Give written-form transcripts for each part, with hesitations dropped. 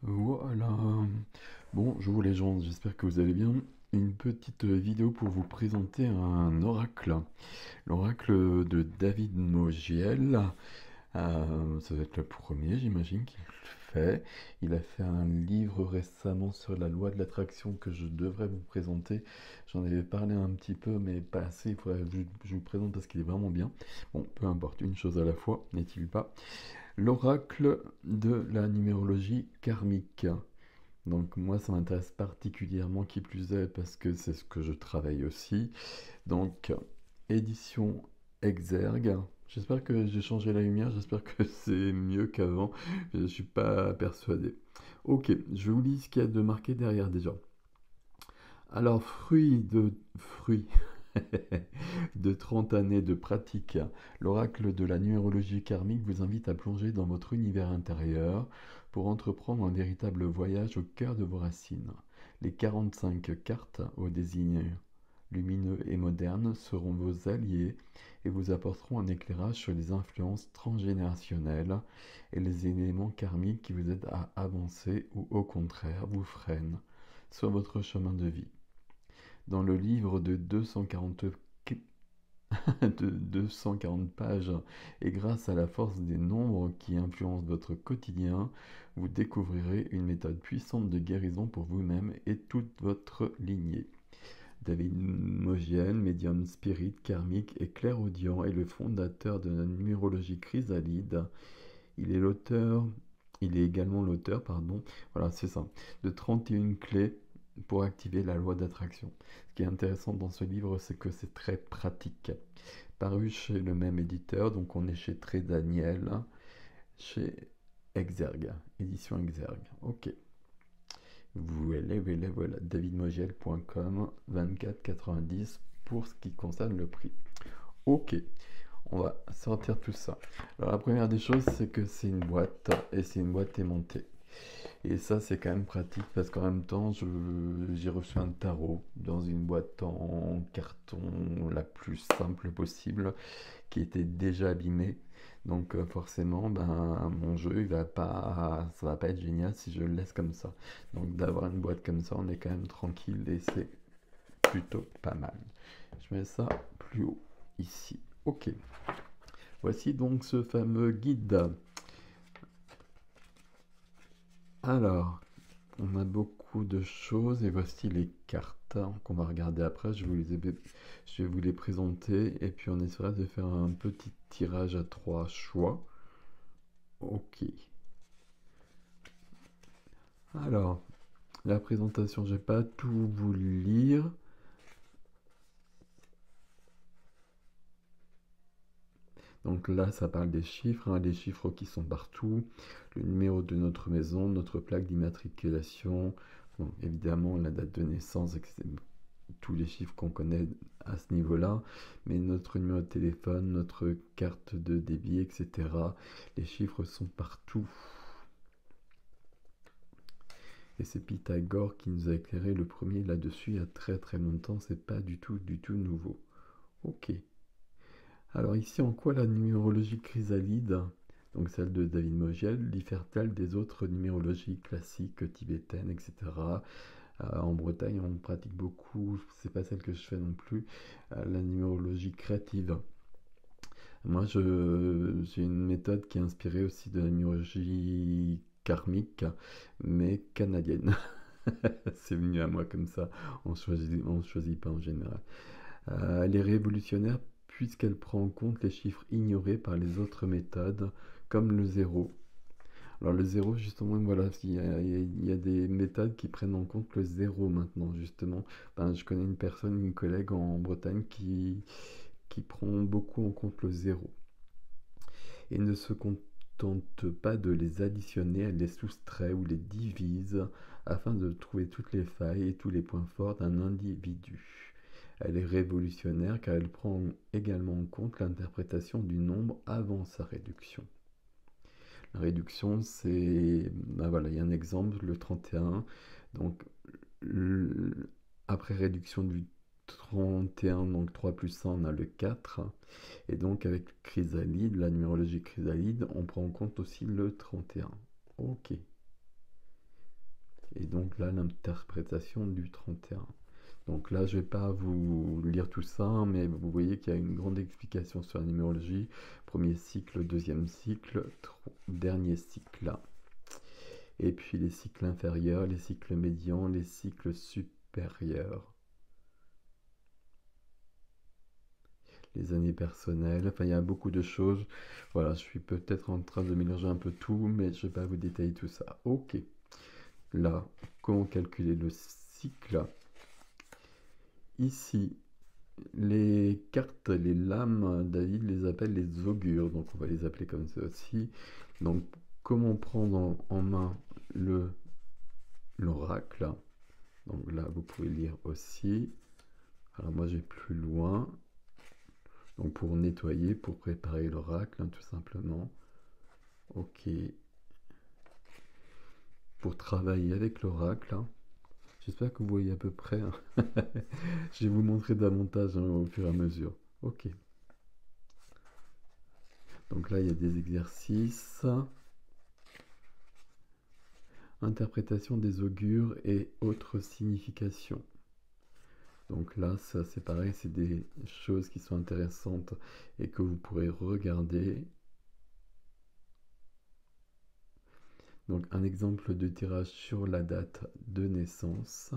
Voilà. Bonjour les gens, j'espère que vous allez bien. Une petite vidéo pour vous présenter un oracle. L'oracle de David Mogiel. Ça va être le premier, j'imagine, qu'il fait. Il a fait un livre récemment sur la loi de l'attraction que je devrais vous présenter. J'en avais parlé un petit peu, mais pas assez. Il faudrait que je vous le présente parce qu'il est vraiment bien. Bon, peu importe, une chose à la fois, n'est-il pas? L'oracle de la numérologie karmique. Donc moi, ça m'intéresse particulièrement, qui plus est, parce que c'est ce que je travaille aussi. Donc, édition Exergue. J'espère que j'ai changé la lumière, j'espère que c'est mieux qu'avant. Je ne suis pas persuadé. Ok, je vous lis ce qu'il y a de marqué derrière déjà. Alors, fruit de 30 années de pratique, l'oracle de la numérologie karmique vous invite à plonger dans votre univers intérieur pour entreprendre un véritable voyage au cœur de vos racines. Les 45 cartes au désigne lumineux et moderne seront vos alliés et vous apporteront un éclairage sur les influences transgénérationnelles et les éléments karmiques qui vous aident à avancer ou au contraire vous freinent sur votre chemin de vie. Dans le livre de 240 pages, et grâce à la force des nombres qui influencent votre quotidien, vous découvrirez une méthode puissante de guérison pour vous-même et toute votre lignée. David Mogiel, médium spirit karmique et clairaudient, est le fondateur de la numérologie chrysalide. Il est l'auteur, il est également l'auteur, voilà, c'est ça, de 31 clés pour activer la loi d'attraction. Ce qui est intéressant dans ce livre, c'est que c'est très pratique. Paru chez le même éditeur, donc on est chez Très Daniel, chez Exergue, édition Exergue. Ok. Voilà, davidmogiel.com, 24,90 pour ce qui concerne le prix. Ok, on va sortir tout ça. Alors la première des choses, c'est que c'est une boîte et c'est une boîte aimantée. Et ça, c'est quand même pratique parce qu'en même temps, j'ai reçu un tarot dans une boîte en carton la plus simple possible qui était déjà abîmée. Donc forcément, ben, mon jeu, ça va pas être génial si je le laisse comme ça. Donc d'avoir une boîte comme ça, on est quand même tranquille et c'est plutôt pas mal. Je mets ça plus haut ici. Ok. Voici donc ce fameux guide. Alors, on a beaucoup de choses et voici les cartes qu'on va regarder après. Je vais vous les présenter et puis on essaiera de faire un petit tirage à 3 choix. Ok. Alors, la présentation, je vais pas tout vous lire. Donc là, ça parle des chiffres, hein, les chiffres qui sont partout, le numéro de notre maison, notre plaque d'immatriculation, bon, évidemment la date de naissance, etc. Tous les chiffres qu'on connaît à ce niveau-là, mais notre numéro de téléphone, notre carte de débit, etc. Les chiffres sont partout. Et c'est Pythagore qui nous a éclairé le premier là-dessus il y a très très longtemps, c'est pas du tout nouveau. Ok. Alors ici, en quoi la numérologie chrysalide, donc celle de David Mogiel, diffère-t-elle des autres numérologies classiques tibétaines, etc. En Bretagne, on pratique beaucoup, c'est pas celle que je fais non plus, la numérologie créative. Moi, j'ai une méthode qui est inspirée aussi de la numérologie karmique, mais canadienne. C'est venu à moi comme ça, on choisit pas en général. Elle est révolutionnaire puisqu'elle prend en compte les chiffres ignorés par les autres méthodes, comme le zéro. Alors le zéro, justement, voilà, il y a des méthodes qui prennent en compte le zéro maintenant, justement. Ben, je connais une personne, une collègue en Bretagne qui prend beaucoup en compte le zéro. Et ne se contente pas de les additionner, elle les soustrait ou les divise afin de trouver toutes les failles et tous les points forts d'un individu. Elle est révolutionnaire car elle prend également en compte l'interprétation du nombre avant sa réduction. La réduction, c'est... Ben voilà, il y a un exemple, le 31. Donc, après réduction du 31, donc 3 plus 1, on a le 4. Et donc, avec chrysalide, la numérologie chrysalide, on prend en compte aussi le 31. Ok. Et donc là, l'interprétation du 31. Donc là, je ne vais pas vous lire tout ça, hein, mais vous voyez qu'il y a une grande explication sur la numérologie. Premier cycle, deuxième cycle, dernier cycle. Et puis les cycles inférieurs, les cycles médians, les cycles supérieurs. Les années personnelles, enfin il y a beaucoup de choses. Voilà, je suis peut-être en train de mélanger un peu tout, mais je ne vais pas vous détailler tout ça. Ok, là, comment calculer le cycle? Ici, les cartes, les lames, David les appelle les augures, donc on va les appeler comme ça aussi. Donc comment prendre en main l'oracle? Donc là, vous pouvez lire aussi. Alors moi, j'ai plus loin. Donc pour nettoyer, pour préparer l'oracle, hein, tout simplement. Ok. Pour travailler avec l'oracle, hein. J'espère que vous voyez à peu près, hein. Je vais vous montrer davantage, hein, au fur et à mesure. Ok. Donc là, il y a des exercices. Interprétation des augures et autres significations. Donc là, ça c'est pareil, c'est des choses qui sont intéressantes et que vous pourrez regarder. Donc un exemple de tirage sur la date de naissance.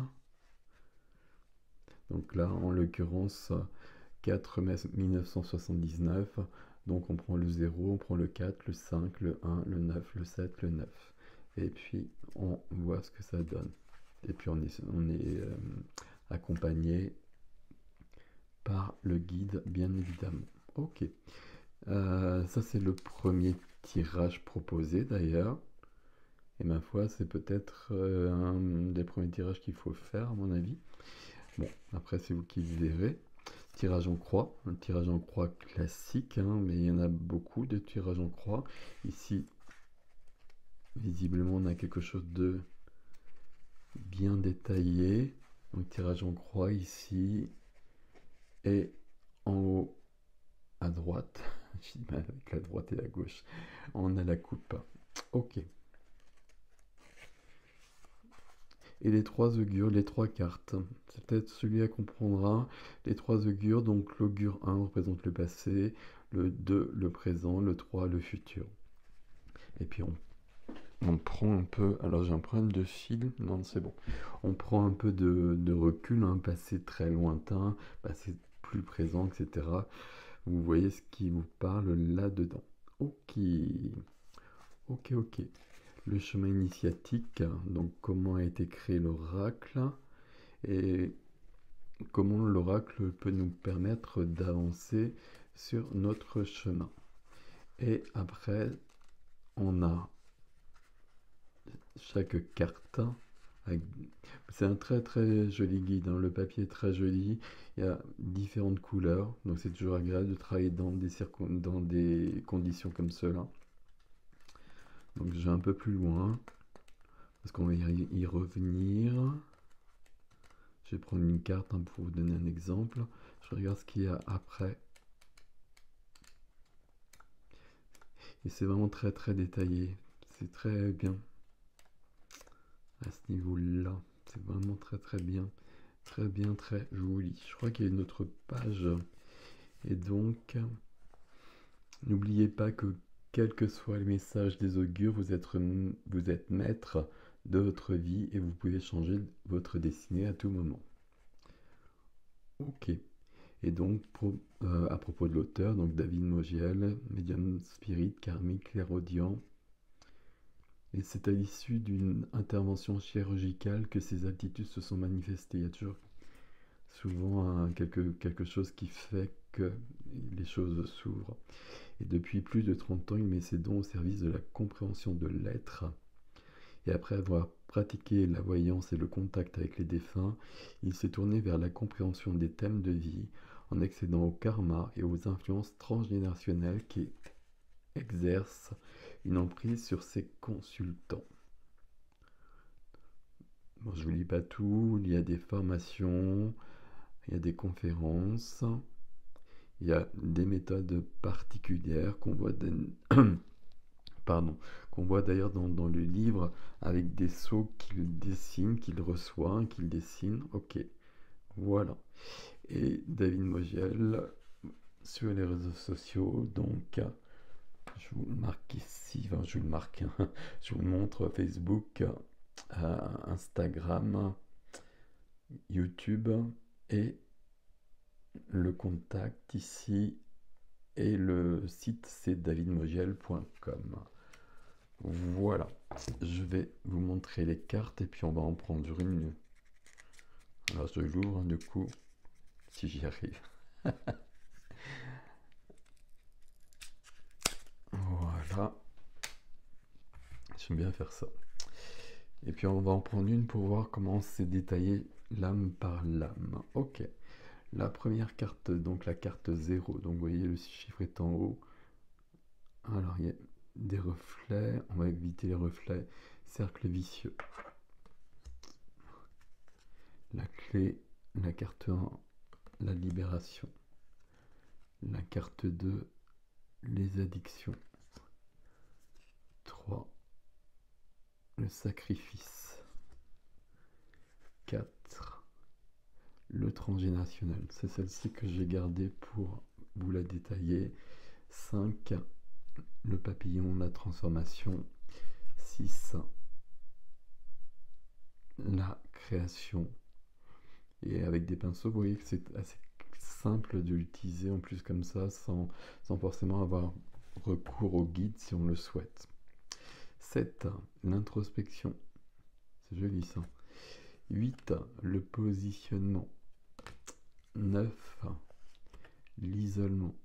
Donc là, en l'occurrence, 4 mai 1979. Donc on prend le 0, on prend le 4, le 5, le 1, le 9, le 7, le 9. Et puis on voit ce que ça donne. Et puis on est accompagné par le guide, bien évidemment. Ok. Ça c'est le premier tirage proposé d'ailleurs. Et ma foi, c'est peut-être un des premiers tirages qu'il faut faire, à mon avis. Bon, après, c'est vous qui verrez. Tirage en croix, un tirage en croix classique, hein, mais il y en a beaucoup de tirages en croix. Ici, visiblement, on a quelque chose de bien détaillé. Donc, tirage en croix ici. Et en haut, à droite, j'ai mal avec la droite et la gauche, on a la coupe. Ok. Et les trois augures, les trois cartes. C'est peut-être celui-là qu'on prendra. Les trois augures, donc l'augure 1 représente le passé, le 2 le présent, le 3 le futur. Et puis on prend un peu, alors j'ai un problème de fil, non c'est bon. On prend un peu de recul, un passé très lointain, passé plus présent, etc. Vous voyez ce qui vous parle là-dedans. Ok, ok, ok. Le chemin initiatique, donc comment a été créé l'oracle et comment l'oracle peut nous permettre d'avancer sur notre chemin. Et après, on a chaque carte. C'est un très très joli guide, hein. Le papier est très joli, il y a différentes couleurs, donc c'est toujours agréable de travailler dans des conditions comme cela. Donc je vais un peu plus loin, parce qu'on va y revenir. Je vais prendre une carte, hein, pour vous donner un exemple. Je regarde ce qu'il y a après. Et c'est vraiment très très détaillé. C'est très bien. À ce niveau-là. C'est vraiment très très bien. Très bien, très joli. Je crois qu'il y a une autre page. Et donc, n'oubliez pas que quel que soit le message des augures, vous êtes maître de votre vie et vous pouvez changer votre destinée à tout moment. Ok. Et donc, à propos de l'auteur, donc David Mogiel, médium spirit, karmique, clairaudient. Et c'est à l'issue d'une intervention chirurgicale que ces aptitudes se sont manifestées. Il y a toujours souvent quelque chose qui fait que les choses s'ouvrent. Et depuis plus de 30 ans, il met ses dons au service de la compréhension de l'être. Et après avoir pratiqué la voyance et le contact avec les défunts, il s'est tourné vers la compréhension des thèmes de vie, en accédant au karma et aux influences transgénérationnelles qui exercent une emprise sur ses consultants. Bon, je ne vous lis pas tout, il y a des formations, il y a des conférences, il y a des méthodes particulières qu'on qu'on voit d'ailleurs dans le livre avec des sceaux qu'il dessine, qu'il reçoit, qu'il dessine. Ok, voilà. Et David Mogiel sur les réseaux sociaux, donc je vous le marque ici, enfin, je vous le marque, hein. Je vous le montre Facebook, Instagram, YouTube et le contact ici et le site c'est davidmogiel.com. Voilà, je vais vous montrer les cartes et puis on va en prendre une. Alors je l'ouvre du coup, si j'y arrive. Voilà, j'aime bien faire ça. Et puis on va en prendre une pour voir comment c'est détaillé lame par lame. Ok, la première carte, donc la carte 0. Donc vous voyez le chiffre est en haut. Alors il y a des reflets, on va éviter les reflets. Cercle vicieux. La clé, la carte 1, la libération. La carte 2, les addictions. 3, le sacrifice. 4, le transgénérationnel. C'est celle-ci que j'ai gardée pour vous la détailler. 5, le papillon, la transformation. 6, la création. Et avec des pinceaux, vous voyez que c'est assez simple de l'utiliser en plus comme ça, sans forcément avoir recours au guide si on le souhaite. 7, l'introspection. C'est joli ça. 8, le positionnement. 9, l'isolement.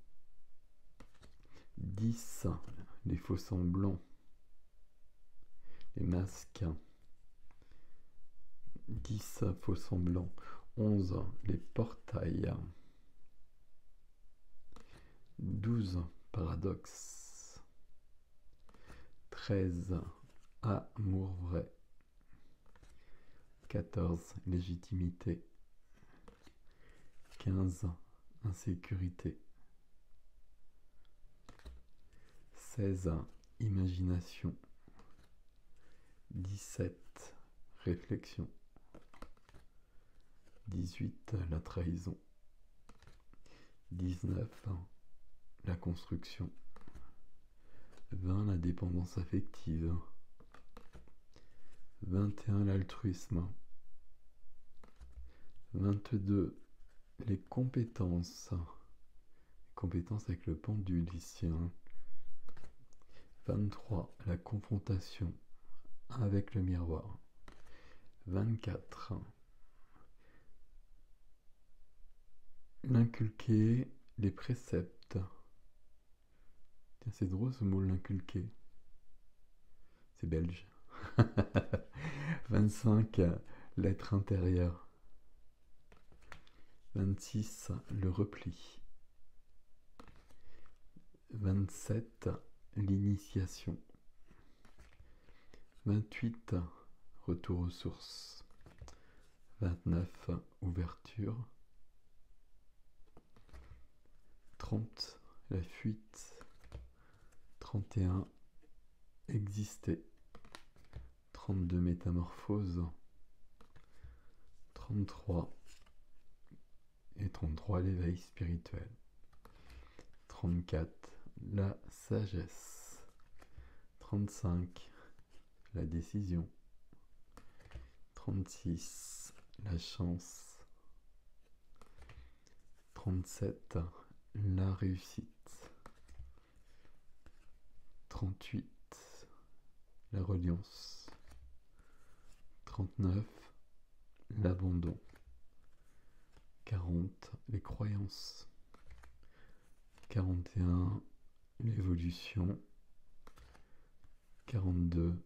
10, les faux semblants. Les masques. 10, faux semblants. 11, les portails. 12, paradoxe. 13, amour vrai. 14, légitimité. 15, insécurité. 16, imagination. 17, réflexion. 18, la trahison. 19, la construction. 20, la dépendance affective. 21, l'altruisme. 22, les compétences. Compétences avec le pendule ici. 23, la confrontation avec le miroir. 24, l'inculquer, les préceptes. C'est drôle ce mot, l'inculquer. C'est belge. 25, l'être intérieur. 26, le repli. 27, l'initiation. 28, retour aux sources. 29, ouverture. 30, la fuite. 31, exister. 32, métamorphose. 33, et 33, l'éveil spirituel. 34, la sagesse. 35, la décision. 36, la chance. 37, la réussite. 38, la reliance. 39, l'abandon. 40, les croyances. 41, l'évolution. 42,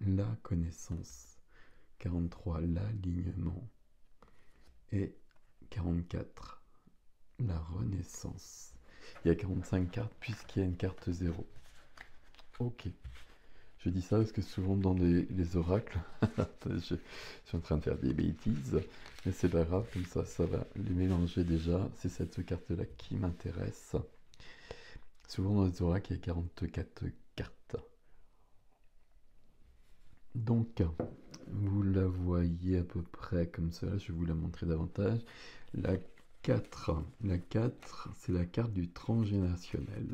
la connaissance. 43, l'alignement. Et 44, la renaissance. Il y a 45 cartes puisqu'il y a une carte 0. Ok. Je dis ça parce que souvent dans les oracles, je suis en train de faire des bêtises, mais c'est pas grave, comme ça va les mélanger déjà. C'est cette carte-là qui m'intéresse. Souvent dans les oracles, il y a 44 cartes. Donc, vous la voyez à peu près comme ça, je vais vous la montrer davantage. La 4, c'est la carte du transgénérationnel.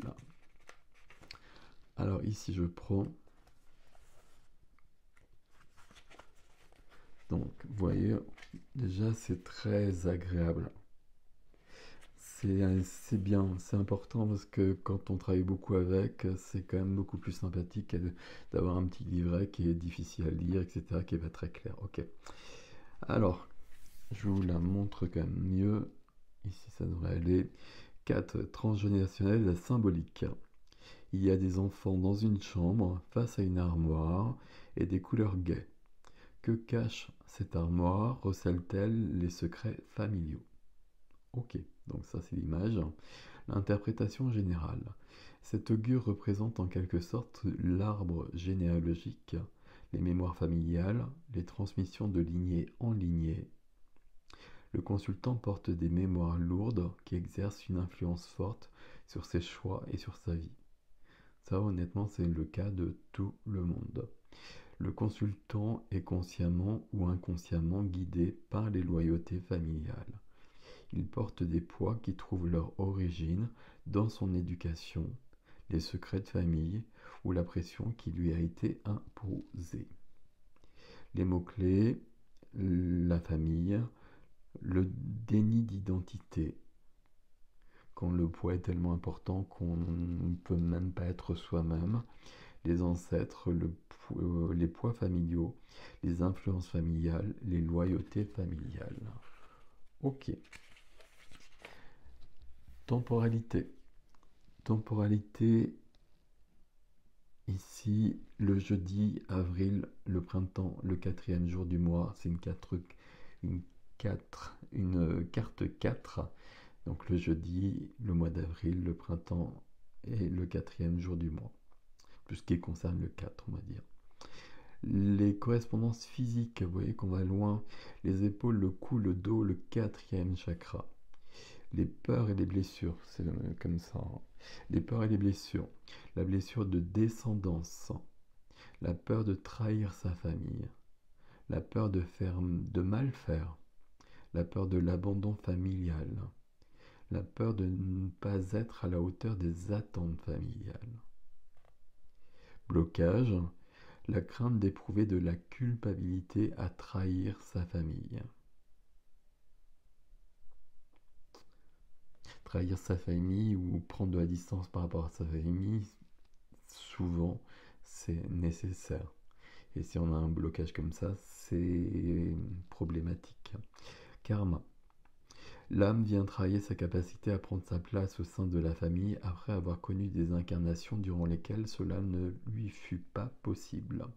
Alors ici, je prends. Donc, vous voyez, déjà, c'est très agréable. C'est bien, c'est important parce que quand on travaille beaucoup avec, c'est quand même beaucoup plus sympathique d'avoir un petit livret qui est difficile à lire, etc., qui est pas très clair. Ok. Alors, je vous la montre quand même mieux. Ici, ça devrait aller. 4. Transgénérationnel, la symbolique. Il y a des enfants dans une chambre, face à une armoire, et des couleurs gaies. Que cache cette armoire? Recèle-t-elle les secrets familiaux? Ok, donc ça c'est l'image. L'interprétation générale. Cet augure représente en quelque sorte l'arbre généalogique, les mémoires familiales, les transmissions de lignée en lignée. Le consultant porte des mémoires lourdes qui exercent une influence forte sur ses choix et sur sa vie. Ça, honnêtement, c'est le cas de tout le monde. Le consultant est consciemment ou inconsciemment guidé par les loyautés familiales. Il porte des poids qui trouvent leur origine dans son éducation, les secrets de famille ou la pression qui lui a été imposée. Les mots-clés, la famille, le déni d'identité, quand le poids est tellement important qu'on ne peut même pas être soi-même, les ancêtres, les poids familiaux, les influences familiales, les loyautés familiales. Ok. Temporalité. Temporalité, ici, le jeudi, avril, le printemps, le 4e jour du mois, c'est une carte 4. Donc le jeudi, le mois d'avril, le printemps et le 4e jour du mois. Tout ce qui concerne le 4, on va dire. Les correspondances physiques, vous voyez qu'on va loin. Les épaules, le cou, le dos, le 4e chakra. Les peurs et les blessures, c'est comme ça. Les peurs et les blessures. La blessure de descendance. La peur de trahir sa famille. La peur de mal faire. La peur de l'abandon familial. La peur de ne pas être à la hauteur des attentes familiales. Blocage. La crainte d'éprouver de la culpabilité à trahir sa famille. Trahir sa famille ou prendre de la distance par rapport à sa famille, souvent, c'est nécessaire. Et si on a un blocage comme ça, c'est problématique. Karma. L'âme vient trahir sa capacité à prendre sa place au sein de la famille après avoir connu des incarnations durant lesquelles cela ne lui fut pas possible.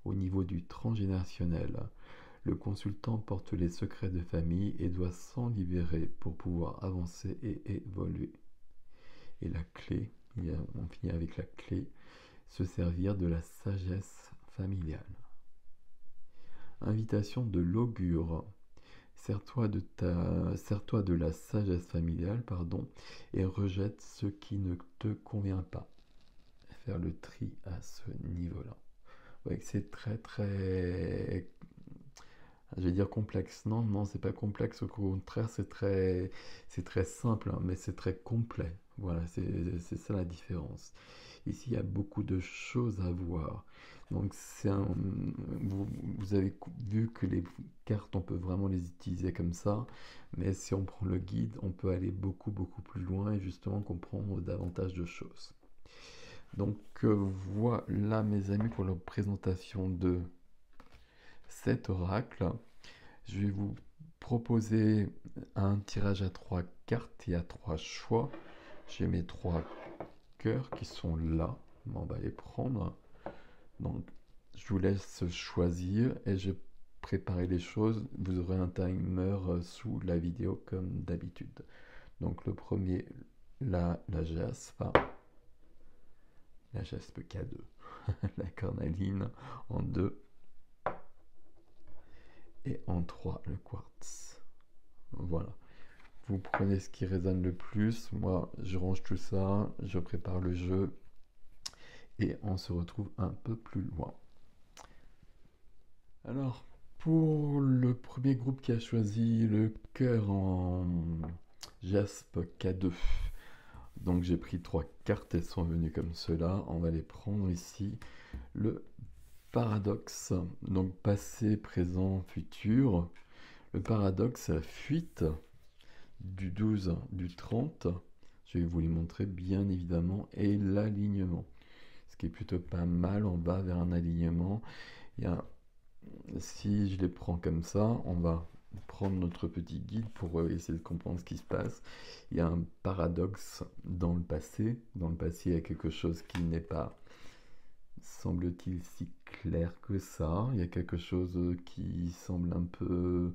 Au niveau du transgénérationnel, le consultant porte les secrets de famille et doit s'en libérer pour pouvoir avancer et évoluer. Et la clé, on finit avec la clé, se servir de la sagesse familiale. Invitation de l'augure. Sers-toi de la sagesse familiale, et rejette ce qui ne te convient pas. Faire le tri à ce niveau-là. Vous voyez que c'est très très, je vais dire complexe. Non, non, c'est pas complexe. Au contraire, c'est très simple, hein, mais c'est très complet. Voilà, c'est ça la différence. Ici, il y a beaucoup de choses à voir. Donc, vous avez vu que les cartes, on peut vraiment les utiliser comme ça. Mais si on prend le guide, on peut aller beaucoup, beaucoup plus loin et justement comprendre davantage de choses. Donc, voilà, mes amis, pour la présentation de cet oracle. Je vais vous proposer un tirage à 3 cartes et à 3 choix. J'ai mes 3 cœurs qui sont là. On va les prendre. Donc, je vous laisse choisir et je préparer les choses. Vous aurez un timer sous la vidéo comme d'habitude. Donc, le premier, la jaspe. La jaspe K2. La cornaline en 2. Et en 3, le quartz. Voilà. vous prenez ce qui résonne le plus. Moi, je range tout ça, je prépare le jeu et on se retrouve un peu plus loin. Alors, pour le premier groupe qui a choisi le cœur en jaspe K2, donc j'ai pris 3 cartes, elles sont venues comme cela. On va les prendre ici. Le paradoxe, donc passé, présent, futur. Le paradoxe, c'est la fuite du 12, du 30. Je vais vous les montrer bien évidemment. Et l'alignement. Ce qui est plutôt pas mal, on va vers un alignement. Il y a, si je les prends comme ça, on va prendre notre petit guide pour essayer de comprendre ce qui se passe. Il y a un paradoxe dans le passé. Dans le passé, il y a quelque chose qui n'est pas, semble-t-il, si clair que ça. Il y a quelque chose qui semble un peu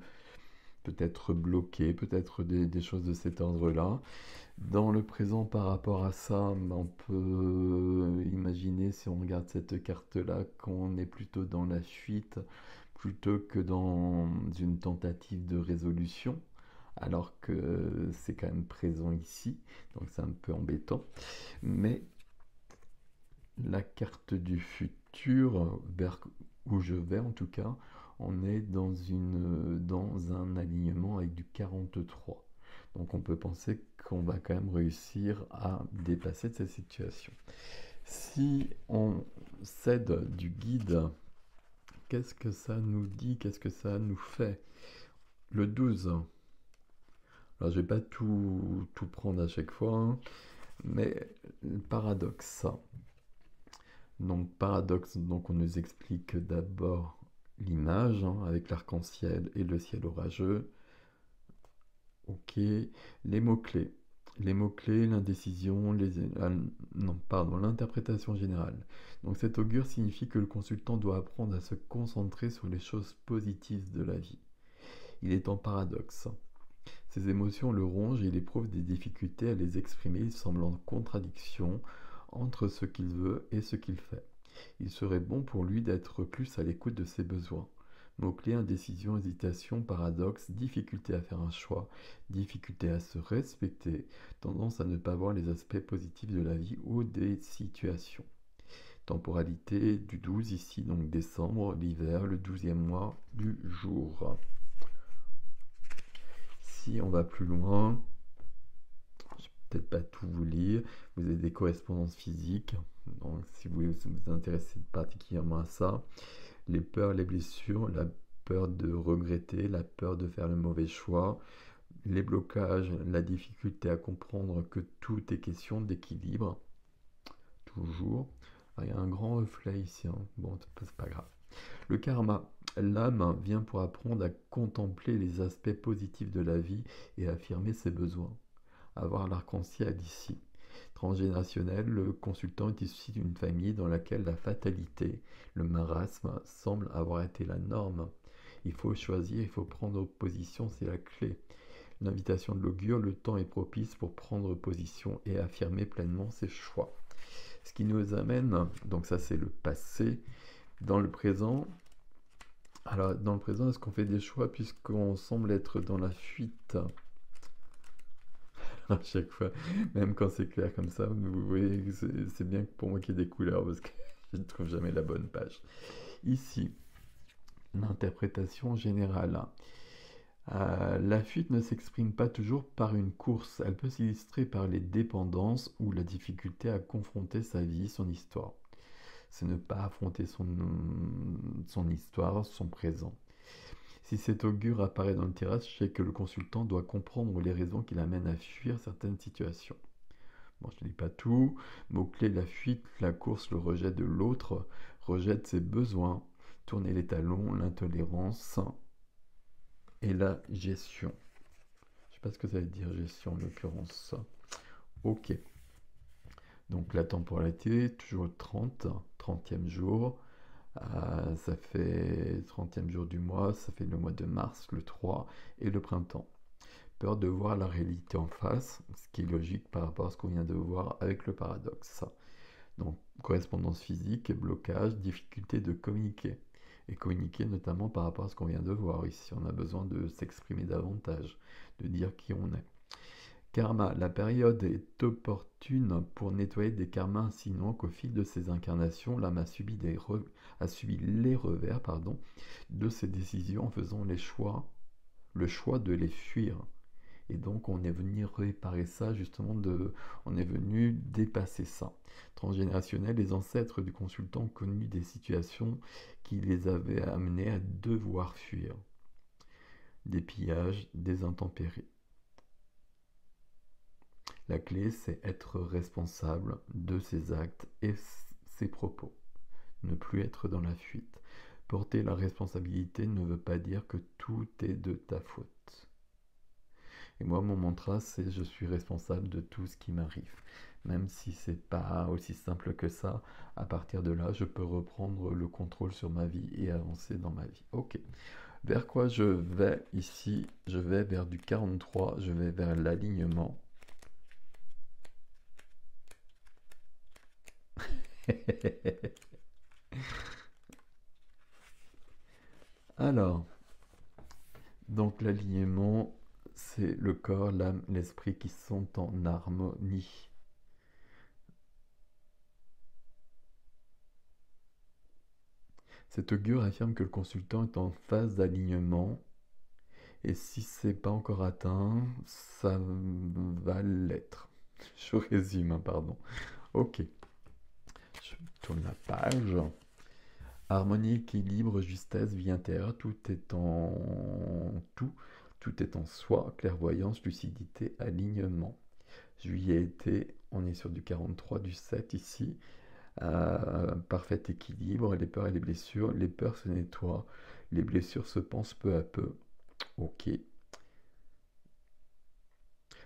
peut-être bloqué, peut-être des choses de cet ordre-là. Dans le présent, par rapport à ça, on peut imaginer, si on regarde cette carte-là, qu'on est plutôt dans la fuite plutôt que dans une tentative de résolution, alors que c'est quand même présent ici, donc c'est un peu embêtant. Mais la carte du futur, vers où je vais en tout cas, on est dans un alignement avec du 43. Donc on peut penser qu'on va quand même réussir à dépasser cette situation. Si on cède du guide, qu'est-ce que ça nous dit? Qu'est-ce que ça nous fait? Le 12. Alors je vais pas tout prendre à chaque fois, hein, mais le paradoxe. Donc paradoxe, donc on nous explique d'abord l'image, hein, avec l'arc-en-ciel et le ciel orageux. Ok, les mots-clés. Les mots-clés, l'indécision, l'interprétation générale. Donc cet augure signifie que le consultant doit apprendre à se concentrer sur les choses positives de la vie. Il est en paradoxe. Ses émotions le rongent et il éprouve des difficultés à les exprimer, semblant en contradiction entre ce qu'il veut et ce qu'il fait. Il serait bon pour lui d'être plus à l'écoute de ses besoins. Mots-clés, indécision, hésitation, paradoxe, difficulté à faire un choix, difficulté à se respecter, tendance à ne pas voir les aspects positifs de la vie ou des situations. Temporalité du 12 ici, donc décembre, l'hiver, le 12e mois du jour. Si on va plus loin, je vais peut-être pas tout vous lire, vous avez des correspondances physiques, donc si vous vous intéressez particulièrement à ça, les peurs, les blessures, la peur de regretter, la peur de faire le mauvais choix, les blocages, la difficulté à comprendre que tout est question d'équilibre, toujours. Alors, il y a un grand reflet ici, hein. Bon, c'est pas grave. Le karma, l'âme vient pour apprendre à contempler les aspects positifs de la vie et affirmer ses besoins. Avoir l'arc-en-ciel ici. Transgénérationnel, le consultant est issu d'une famille dans laquelle la fatalité, le marasme, semble avoir été la norme. Il faut choisir, il faut prendre position, c'est la clé. L'invitation de l'augure, le temps est propice pour prendre position et affirmer pleinement ses choix. Ce qui nous amène, donc ça c'est le passé, dans le présent. Alors dans le présent, est-ce qu'on fait des choix puisqu'on semble être dans la fuite? À chaque fois, même quand c'est clair comme ça, vous voyez que c'est bien pour moi qu'il y ait des couleurs parce que je ne trouve jamais la bonne page. Ici, l'interprétation générale. La fuite ne s'exprime pas toujours par une course, elle peut s'illustrer par les dépendances ou la difficulté à confronter sa vie, son histoire. C'est ne pas affronter son histoire, son présent. Si cet augure apparaît dans le tirage, c'est que le consultant doit comprendre les raisons qui l'amènent à fuir certaines situations. Bon, je ne lis pas tout. Mot-clé, la fuite, la course, le rejet de l'autre, rejette ses besoins, tourner les talons, l'intolérance et la gestion. Je ne sais pas ce que ça veut dire gestion en l'occurrence. Ok. Donc la temporalité, toujours 30e jour. Ça fait 30e jour du mois, ça fait le mois de mars, le 3 et le printemps. Peur de voir la réalité en face, ce qui est logique par rapport à ce qu'on vient de voir avec le paradoxe. Donc correspondance physique, blocage, difficulté de communiquer. Et communiquer notamment par rapport à ce qu'on vient de voir ici. On a besoin de s'exprimer davantage, de dire qui on est. Karma, la période est opportune pour nettoyer des karmas insinuant qu'au fil de ses incarnations, l'âme a subi les revers de ses décisions en faisant le choix de les fuir. Et donc on est venu réparer ça, justement, on est venu dépasser ça. Transgénérationnel, les ancêtres du consultant ont connu des situations qui les avaient amenés à devoir fuir. Des pillages, des intempéries. La clé, c'est être responsable de ses actes et ses propos. Ne plus être dans la fuite. Porter la responsabilité ne veut pas dire que tout est de ta faute. Et moi, mon mantra, c'est je suis responsable de tout ce qui m'arrive. Même si c'est pas aussi simple que ça, à partir de là, je peux reprendre le contrôle sur ma vie et avancer dans ma vie. Ok. Vers quoi je vais ici? Je vais vers du 43, je vais vers l'alignement. Alors, donc l'alignement, c'est le corps, l'âme, l'esprit qui sont en harmonie. Cet augure affirme que le consultant est en phase d'alignement et si c'est pas encore atteint, ça va l'être. Je résume, pardon. Ok, je tourne la page. Harmonie, équilibre, justesse, vie intérieure, tout est en tout, tout est en soi, clairvoyance, lucidité, alignement. Juillet, été, on est sur du 43, du 7 ici. Parfait équilibre, les peurs et les peurs se nettoient, les blessures se pansent peu à peu. Ok.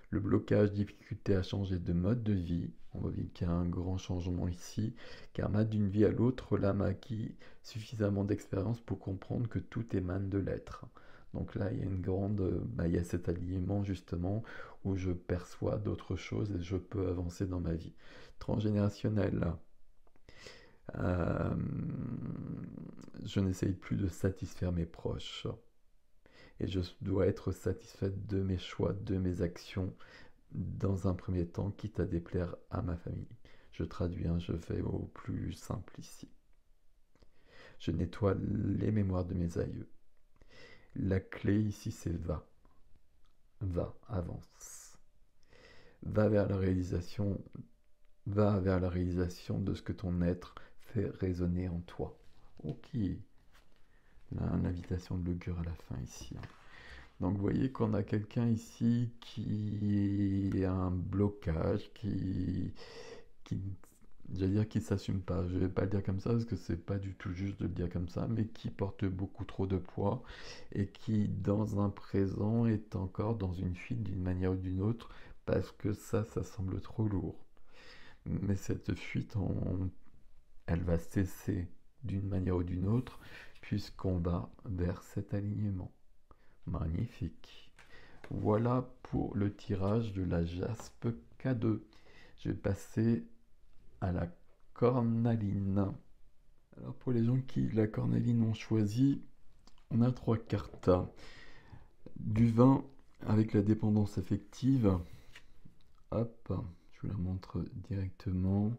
Le blocage, difficulté à changer de mode de vie. On voit bien qu'il y a un grand changement ici. Karma d'une vie à l'autre, l'âme a acquis suffisamment d'expérience pour comprendre que tout émane de l'être. Donc là, il y a il y a cet alignement justement où je perçois d'autres choses et je peux avancer dans ma vie. Transgénérationnel. Euh, je n'essaye plus de satisfaire mes proches. Et je dois être satisfaite de mes choix, de mes actions, dans un premier temps, quitte à déplaire à ma famille. Je traduis, je fais au plus simple ici. Je nettoie les mémoires de mes aïeux. La clé ici, c'est va. Va, avance. Va vers la réalisation de ce que ton être fait résonner en toi. Ok. L'invitation de l'augure à la fin ici. Donc vous voyez qu'on a quelqu'un ici qui a un blocage, qui j'allais dire qu'il ne s'assume pas. Je ne vais pas le dire comme ça parce que c'est pas du tout juste de le dire comme ça, mais qui porte beaucoup trop de poids et qui, dans un présent, est encore dans une fuite d'une manière ou d'une autre parce que ça semble trop lourd. Mais cette fuite, elle va cesser d'une manière ou d'une autre puisqu'on va vers cet alignement. Magnifique. Voilà pour le tirage de la jaspe K2. Je vais passer à la cornaline. Alors pour les gens qui la cornaline ont choisi, on a 3 cartes. Du vin avec la dépendance affective. Hop, je vous la montre directement.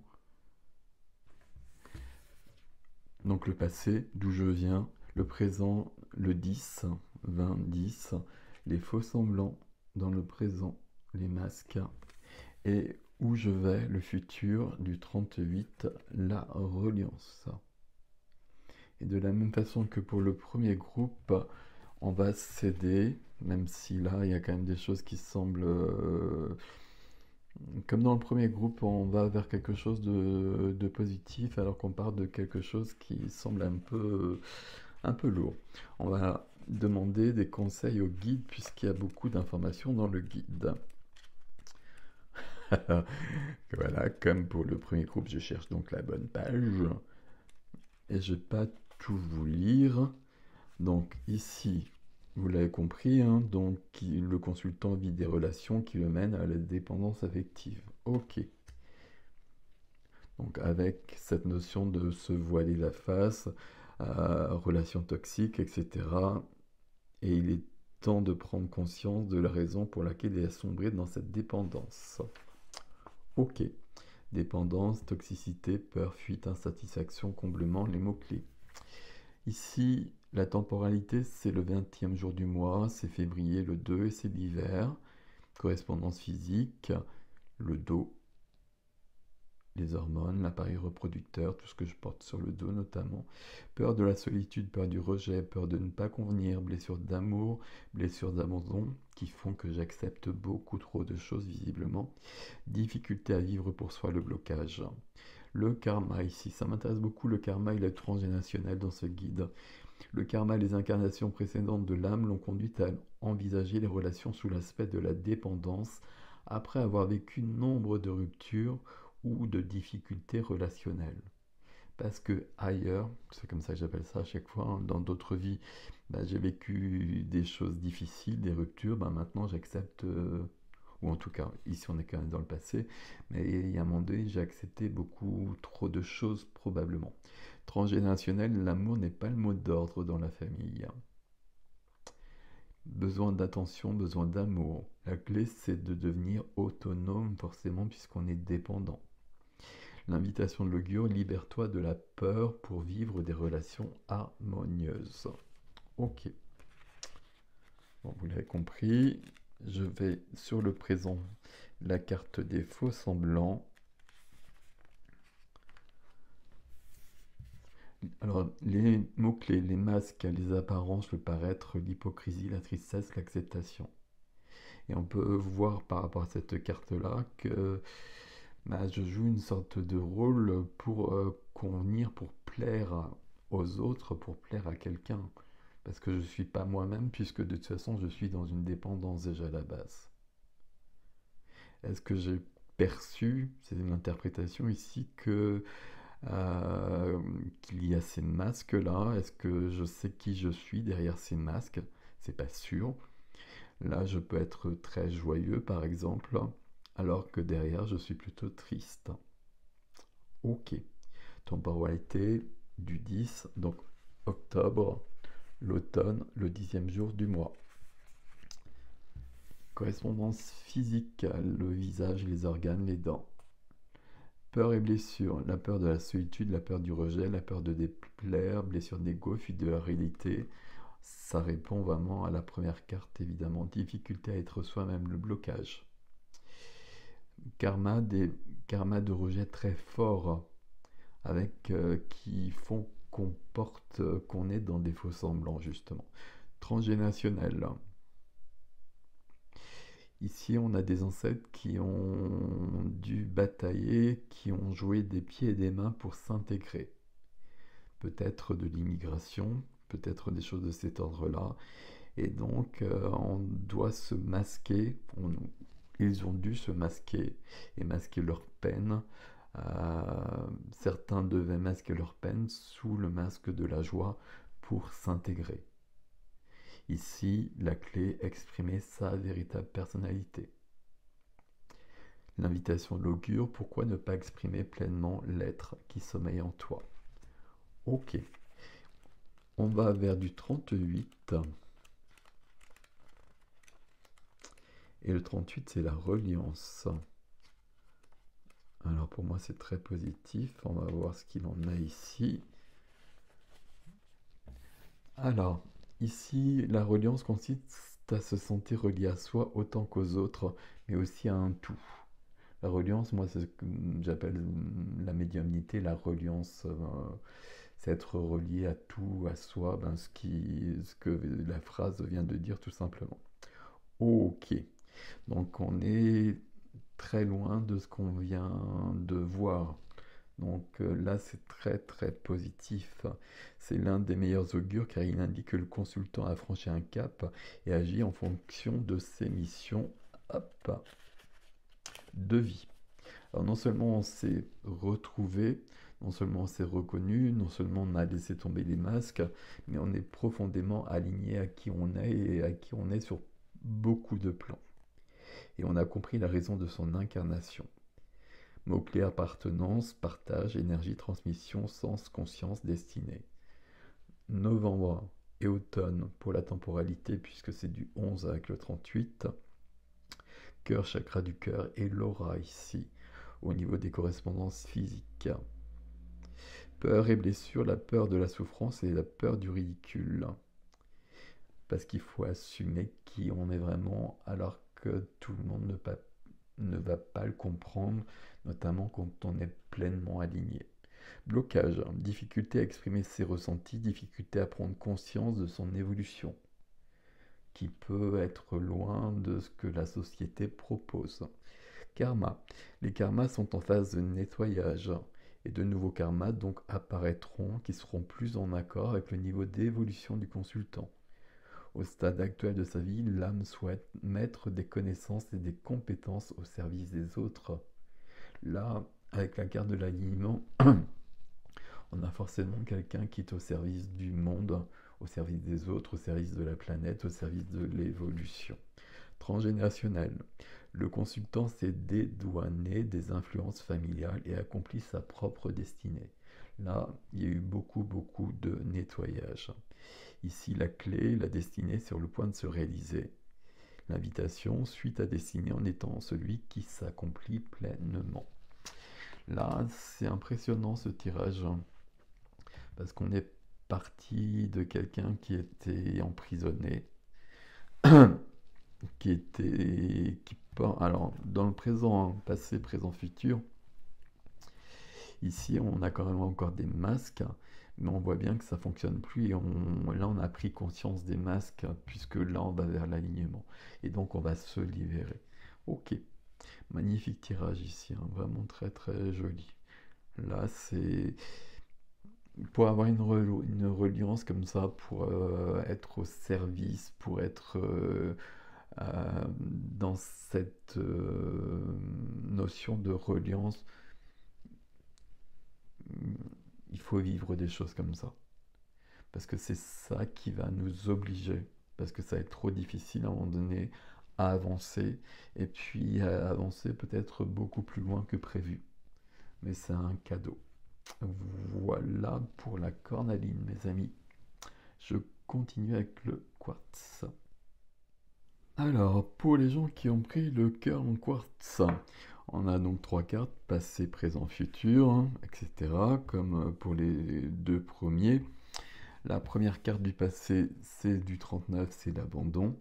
Donc le passé, d'où je viens, le présent, le 10, 20, 10, les faux semblants dans le présent, les masques, et où je vais, le futur, du 38, la reliance. Et de la même façon que pour le premier groupe, on va céder, même si là, il y a quand même des choses qui semblent... comme dans le premier groupe, on va vers quelque chose de positif, alors qu'on part de quelque chose qui semble un peu lourd. On va demander des conseils au guide, puisqu'il y a beaucoup d'informations dans le guide. Voilà, comme pour le premier groupe, je cherche donc la bonne page. Et je ne vais pas tout vous lire. Donc ici, vous l'avez compris, donc le consultant vit des relations qui le mènent à la dépendance affective. Ok. Donc avec cette notion de se voiler la face, relations toxiques, etc. Et il est temps de prendre conscience de la raison pour laquelle il a sombré dans cette dépendance. Ok. Dépendance, toxicité, peur, fuite, insatisfaction, comblement, les mots-clés. Ici, la temporalité, c'est le 20e jour du mois, c'est février le 2 et c'est l'hiver. Correspondance physique, le dos, les hormones, l'appareil reproducteur, tout ce que je porte sur le dos notamment. Peur de la solitude, peur du rejet, peur de ne pas convenir, blessures d'amour, blessures d'abandon qui font que j'accepte beaucoup trop de choses visiblement. Difficulté à vivre pour soi, le blocage. Le karma ici, ça m'intéresse beaucoup le karma et le transgénérationnel dans ce guide. Le karma et les incarnations précédentes de l'âme l'ont conduite à envisager les relations sous l'aspect de la dépendance après avoir vécu nombre de ruptures ou de difficultés relationnelles. Parce que ailleurs, c'est comme ça que j'appelle ça à chaque fois, hein, dans d'autres vies, j'ai vécu des choses difficiles, des ruptures, maintenant j'accepte, ou en tout cas, ici on est quand même dans le passé, mais il y a un moment donné, j'ai accepté beaucoup trop de choses probablement. Transgénérationnel, l'amour n'est pas le mot d'ordre dans la famille. Besoin d'attention, besoin d'amour. La clé, c'est de devenir autonome forcément puisqu'on est dépendant. L'invitation de l'augure, libère-toi de la peur pour vivre des relations harmonieuses. Ok. Bon, vous l'avez compris, je vais sur le présent, la carte des faux semblants. Alors, les mots-clés, les masques, les apparences, le paraître, l'hypocrisie, la tristesse, l'acceptation. Et on peut voir par rapport à cette carte-là que je joue une sorte de rôle pour convenir, pour plaire aux autres, pour plaire à quelqu'un. Parce que je ne suis pas moi-même, puisque de toute façon, je suis dans une dépendance déjà à la base. Est-ce que j'ai perçu, c'est une interprétation ici, qu'il y a ces masques-là? Est-ce que je sais qui je suis derrière ces masques? C'est pas sûr. Là, je peux être très joyeux, par exemple, alors que derrière, je suis plutôt triste. Ok. Temporalité du 10, donc octobre, l'automne, le 10e jour du mois. Correspondance physique, le visage, les organes, les dents. Peur et blessure, la peur de la solitude, la peur du rejet, la peur de déplaire, blessure d'ego, fuite de la réalité. Ça répond vraiment à la première carte, évidemment. Difficulté à être soi-même, le blocage. Karma, des karmas de rejet très forts, avec qui font qu'on est dans des faux semblants, justement. Transgénérationnel. Ici, on a des ancêtres qui ont dû batailler, qui ont joué des pieds et des mains pour s'intégrer. Peut-être de l'immigration, peut-être des choses de cet ordre-là. Et donc, on doit se masquer, ils ont dû se masquer et masquer leur peine. Certains devaient masquer leur peine sous le masque de la joie pour s'intégrer. Ici, la clé, exprimer sa véritable personnalité. L'invitation de l'augure, pourquoi ne pas exprimer pleinement l'être qui sommeille en toi? Ok. On va vers du 38. Et le 38, c'est la reliance. Alors pour moi, c'est très positif. On va voir ce qu'il en a ici. Alors, ici, la reliance consiste à se sentir relié à soi autant qu'aux autres, mais aussi à un tout. La reliance, moi, c'est ce que j'appelle la médiumnité, la reliance, c'est être relié à tout, à soi, ce que la phrase vient de dire tout simplement. Ok, donc on est très loin de ce qu'on vient de voir. Donc là, c'est très très positif. C'est l'un des meilleurs augures car il indique que le consultant a franchi un cap et agit en fonction de ses missions de vie. Alors non seulement on s'est retrouvé, non seulement on s'est reconnu, non seulement on a laissé tomber les masques, mais on est profondément aligné à qui on est et à qui on est sur beaucoup de plans. Et on a compris la raison de son incarnation. Mots-clés appartenance, partage, énergie, transmission, sens, conscience, destinée. Novembre, et automne pour la temporalité, puisque c'est du 11 avec le 38. Cœur, chakra du cœur, et l'aura ici, au niveau des correspondances physiques. Peur et blessure, la peur de la souffrance et la peur du ridicule. Parce qu'il faut assumer qui on est vraiment, alors que tout le monde ne va pas le comprendre, notamment quand on est pleinement aligné. Blocage, difficulté à exprimer ses ressentis, difficulté à prendre conscience de son évolution, qui peut être loin de ce que la société propose. Karma, les karmas sont en phase de nettoyage, et de nouveaux karmas donc apparaîtront qui seront plus en accord avec le niveau d'évolution du consultant. Au stade actuel de sa vie, l'âme souhaite mettre des connaissances et des compétences au service des autres. Là, avec la carte de l'alignement, on a forcément quelqu'un qui est au service du monde, au service des autres, au service de la planète, au service de l'évolution. Transgénérationnel. Le consultant s'est dédouané des influences familiales et accomplit sa propre destinée. Là, il y a eu beaucoup de nettoyage. Ici, la clé, la destinée sur le point de se réaliser. L'invitation suit ta destinée en étant celui qui s'accomplit pleinement. Là, c'est impressionnant ce tirage, parce qu'on est parti de quelqu'un qui était emprisonné, alors dans le présent, hein, passé, présent, futur. Ici, on a quand même encore des masques, mais on voit bien que ça fonctionne plus et là, on a pris conscience des masques puisque là, on va vers l'alignement et donc on va se libérer. Ok, magnifique tirage ici, hein, vraiment très joli. Là, c'est pour avoir une reliance comme ça, pour être au service, pour être dans cette notion de reliance. Il faut vivre des choses comme ça. Parce que c'est ça qui va nous obliger, parce que ça va être trop difficile à un moment donné à avancer, et puis à avancer peut-être beaucoup plus loin que prévu. Mais c'est un cadeau. Voilà pour la cornaline, mes amis. Je continue avec le quartz. Alors, pour les gens qui ont pris le cœur en quartz, on a donc 3 cartes, passé, présent, futur, hein, etc. Comme pour les deux premiers. La première carte du passé, c'est du 39, c'est l'abandon.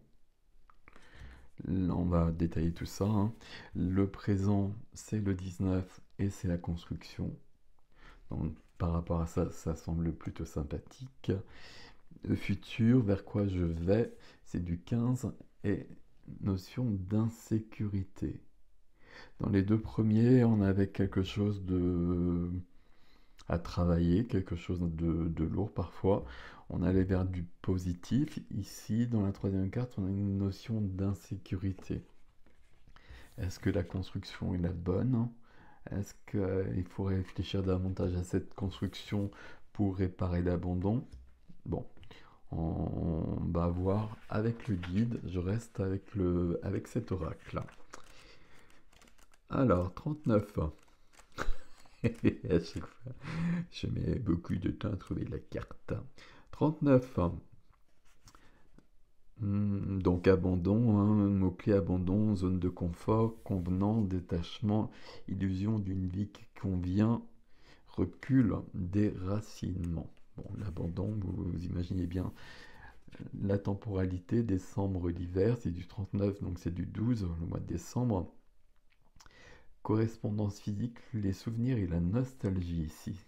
Là, on va détailler tout ça, hein. Le présent, c'est le 19 et c'est la construction. Donc, par rapport à ça, ça semble plutôt sympathique. Le futur, vers quoi je vais, c'est du 15 et notion d'insécurité. Dans les deux premiers, on avait quelque chose à travailler, quelque chose de lourd parfois. On allait vers du positif. Ici, dans la troisième carte, on a une notion d'insécurité. Est-ce que la construction est la bonne? Est-ce qu'il faut réfléchir davantage à cette construction pour réparer l'abandon? Bon, on va voir avec le guide. Je reste avec cet oracle. Alors, 39. À chaque fois, je mets beaucoup de temps à trouver la carte. 39. Donc abandon, hein, mot-clé abandon, zone de confort, convenant, détachement, illusion d'une vie qui convient, recul, déracinement. Bon, l'abandon, vous imaginez bien la temporalité, décembre, l'hiver, c'est du 39, donc c'est du 12, le mois de décembre. Correspondance physique, les souvenirs et la nostalgie ici.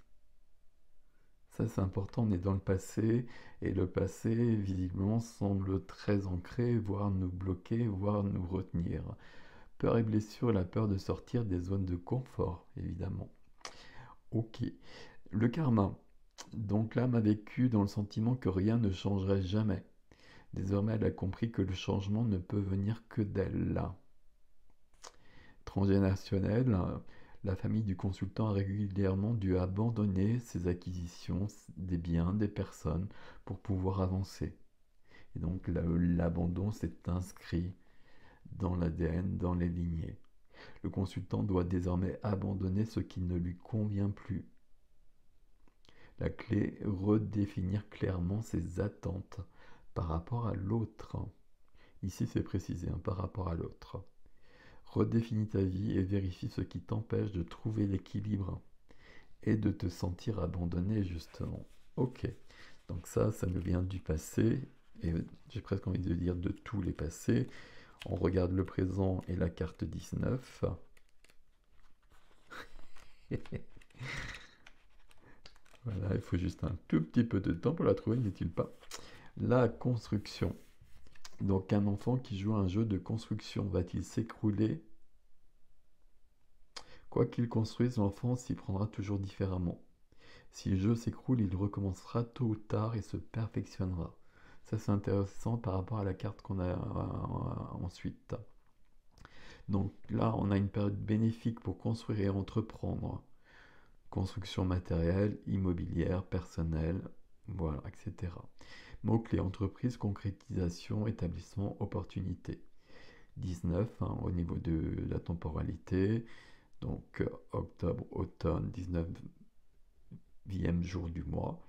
Ça c'est important, on est dans le passé, et le passé visiblement semble très ancré, voire nous bloquer, voire nous retenir. Peur et blessure, la peur de sortir des zones de confort, évidemment. Ok. Le karma. Donc l'âme a vécu dans le sentiment que rien ne changerait jamais. Désormais, elle a compris que le changement ne peut venir que d'elle. Transgénérationnel, la famille du consultant a régulièrement dû abandonner ses acquisitions, des biens, des personnes, pour pouvoir avancer. Et donc l'abandon s'est inscrit dans l'ADN, dans les lignées. Le consultant doit désormais abandonner ce qui ne lui convient plus. La clé, redéfinir clairement ses attentes par rapport à l'autre. Ici, c'est précisé, hein, par rapport à l'autre. Redéfinis ta vie et vérifie ce qui t'empêche de trouver l'équilibre et de te sentir abandonné, justement. Ok, donc ça nous vient du passé, et j'ai presque envie de dire de tous les passés. On regarde le présent et la carte 19. Voilà, il faut juste un tout petit peu de temps pour la trouver, n'est-il pas? La construction. Donc un enfant qui joue à un jeu de construction, va-t-il s'écrouler? Quoi qu'il construise, l'enfant s'y prendra toujours différemment. Si le jeu s'écroule, il recommencera tôt ou tard et se perfectionnera. Ça, c'est intéressant par rapport à la carte qu'on a ensuite. Donc là, on a une période bénéfique pour construire et entreprendre. Construction matérielle, immobilière, personnelle, voilà, etc. Mots-clés, entreprise, concrétisation, établissement, opportunité. 19, hein, au niveau de la temporalité. Donc octobre, automne, 19e jour du mois.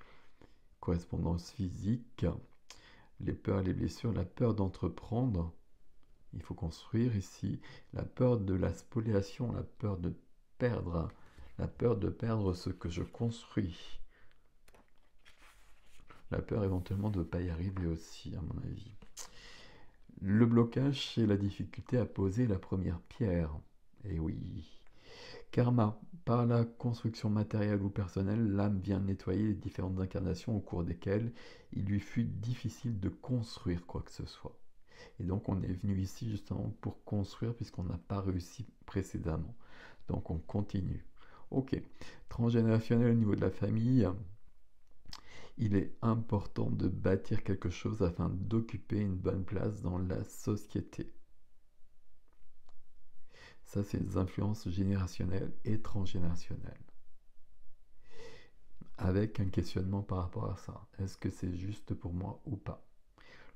Correspondance physique, les peurs et les blessures, la peur d'entreprendre. Il faut construire ici. La peur de la spoliation, la peur de perdre. La peur de perdre ce que je construis. La peur éventuellement de ne pas y arriver aussi, à mon avis. Le blocage, c'est la difficulté à poser la première pierre. Et oui. Karma. Par la construction matérielle ou personnelle, l'âme vient nettoyer les différentes incarnations au cours desquelles il lui fut difficile de construire quoi que ce soit. Et donc on est venu ici justement pour construire puisqu'on n'a pas réussi précédemment. Donc on continue. Ok. Transgénérationnel au niveau de la famille. Il est important de bâtir quelque chose afin d'occuper une bonne place dans la société. Ça, c'est les influences générationnelles et transgénérationnelles. Avec un questionnement par rapport à ça. Est-ce que c'est juste pour moi ou pas?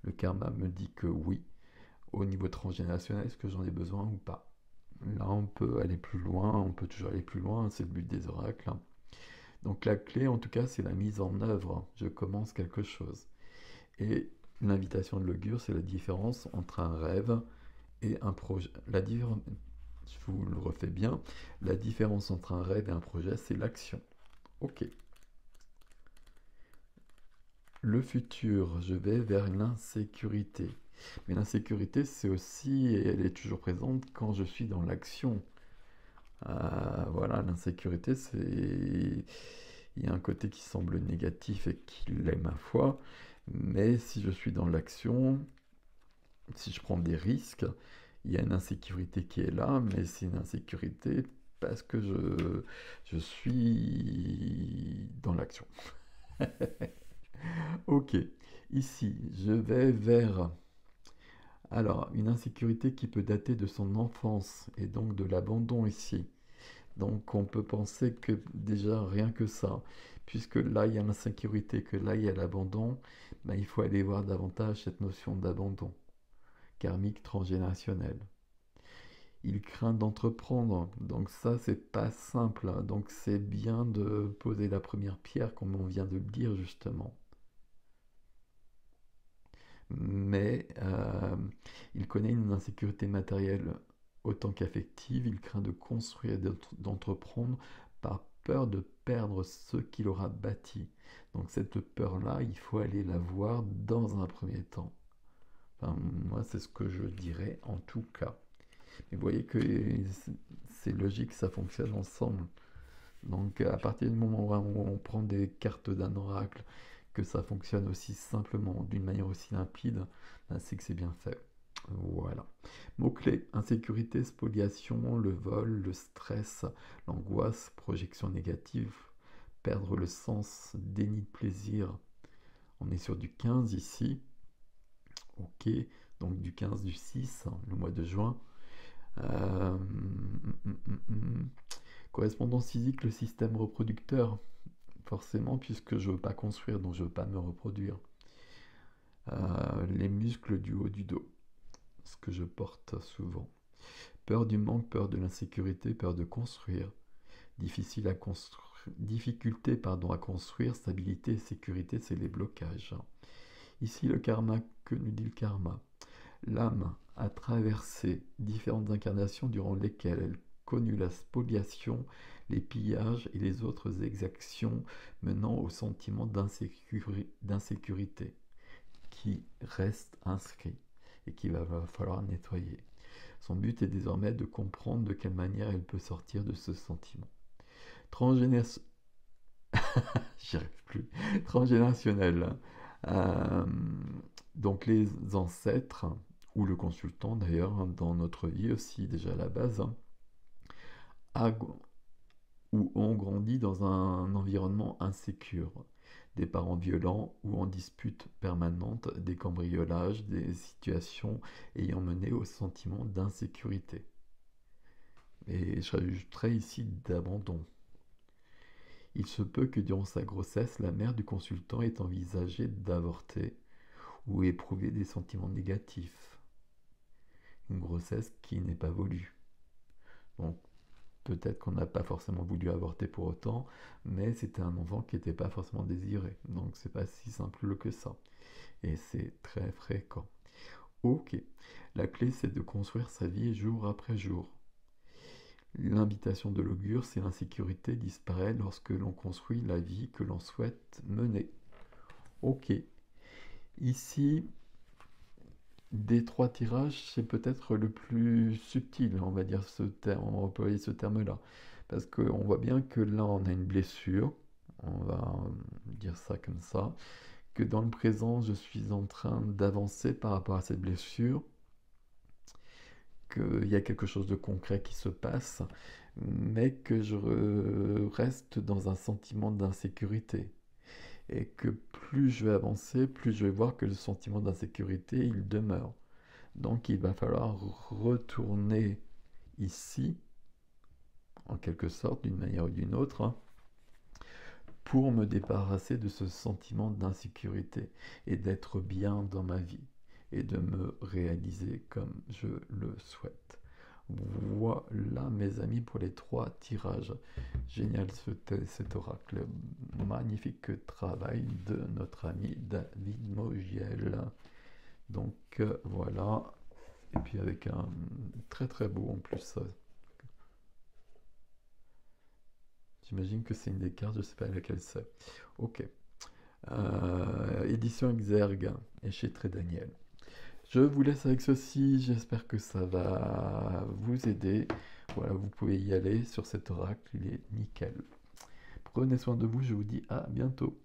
Le karma me dit que oui. Au niveau transgénérationnel, est-ce que j'en ai besoin ou pas? Là, on peut aller plus loin, on peut toujours aller plus loin, c'est le but des oracles. Donc la clé, en tout cas, c'est la mise en œuvre. Je commence quelque chose. Et l'invitation de l'augure, c'est la différence entre un rêve et un projet. Je vous le refais bien, la différence entre un rêve et un projet, c'est l'action. Ok. Le futur, je vais vers l'insécurité. Mais l'insécurité, c'est aussi, et elle est toujours présente quand je suis dans l'action. Voilà, l'insécurité, c'est... Il y a un côté qui semble négatif et qui l'est ma foi, mais si je suis dans l'action, si je prends des risques, il y a une insécurité qui est là, mais c'est une insécurité parce que je suis dans l'action. Ok, ici, je vais vers... Alors, une insécurité qui peut dater de son enfance et donc de l'abandon ici. Donc on peut penser que déjà rien que ça, puisque là il y a l'insécurité, que là il y a l'abandon, ben, il faut aller voir davantage cette notion d'abandon karmique transgénérationnel. Il craint d'entreprendre, donc ça c'est pas simple, hein. Donc c'est bien de poser la première pierre comme on vient de le dire justement. Mais il connaît une insécurité matérielle autant qu'affective, il craint de construire et d'entreprendre par peur de perdre ce qu'il aura bâti. Donc cette peur-là, il faut aller la voir dans un premier temps. Enfin, moi, c'est ce que je dirais en tout cas. Mais vous voyez que c'est logique, ça fonctionne ensemble. Donc à partir du moment où on prend des cartes d'un oracle, que ça fonctionne aussi simplement, d'une manière aussi limpide, ben, c'est que c'est bien fait. Voilà. Mots-clés, insécurité, spoliation, le vol, le stress, l'angoisse, projection négative, perdre le sens, déni de plaisir. On est sur du 15 ici. Ok, donc du 15 du 6, le mois de juin. Euh, Correspondance physique, le système reproducteur, forcément, puisque je ne veux pas construire, donc je ne veux pas me reproduire. Les muscles du haut du dos, ce que je porte souvent. Peur du manque, peur de l'insécurité, peur de construire. Difficile à construire, difficulté pardon, à construire, stabilité et sécurité, c'est les blocages. Ici, le karma, que nous dit le karma? L'âme a traversé différentes incarnations durant lesquelles elle connut la spoliation, les pillages et les autres exactions menant au sentiment d'insécurité qui reste inscrit et qu'il va falloir nettoyer. Son but est désormais de comprendre de quelle manière elle peut sortir de ce sentiment. J'y arrive plus. Transgénérationnel. Donc les ancêtres, ou le consultant d'ailleurs, dans notre vie aussi déjà à la base, ou ont grandi dans un environnement insécure, des parents violents ou en dispute permanente, des cambriolages, des situations ayant mené au sentiment d'insécurité. Et je rajouterai ici d'abandon. Il se peut que durant sa grossesse, la mère du consultant ait envisagé d'avorter ou éprouver des sentiments négatifs. Une grossesse qui n'est pas voulue. Donc peut-être qu'on n'a pas forcément voulu avorter pour autant, mais c'était un enfant qui n'était pas forcément désiré. Donc c'est pas si simple que ça. Et c'est très fréquent. Ok, la clé c'est de construire sa vie jour après jour. L'invitation de l'augure, c'est l'insécurité disparaît lorsque l'on construit la vie que l'on souhaite mener. Ok, ici, des trois tirages, c'est peut-être le plus subtil, on va dire ce terme, on va employer ce terme-là. Parce qu'on voit bien que là, on a une blessure, on va dire ça comme ça, que dans le présent, je suis en train d'avancer par rapport à cette blessure, qu'il y a quelque chose de concret qui se passe, mais que je reste dans un sentiment d'insécurité. Et que plus je vais avancer, plus je vais voir que le sentiment d'insécurité, il demeure. Donc il va falloir retourner ici, en quelque sorte, d'une manière ou d'une autre, hein, pour me débarrasser de ce sentiment d'insécurité et d'être bien dans ma vie et de me réaliser comme je le souhaite. Voilà mes amis pour les trois tirages. Génial cet oracle. Magnifique travail de notre ami David Mogiel. Donc voilà. Et puis avec un très très beau en plus. J'imagine que c'est une des cartes, je ne sais pas laquelle c'est. Ok. Édition Exergue et chez Très Daniel. Je vous laisse avec ceci, j'espère que ça va vous aider. Voilà, vous pouvez y aller sur cet oracle, il est nickel. Prenez soin de vous, je vous dis à bientôt.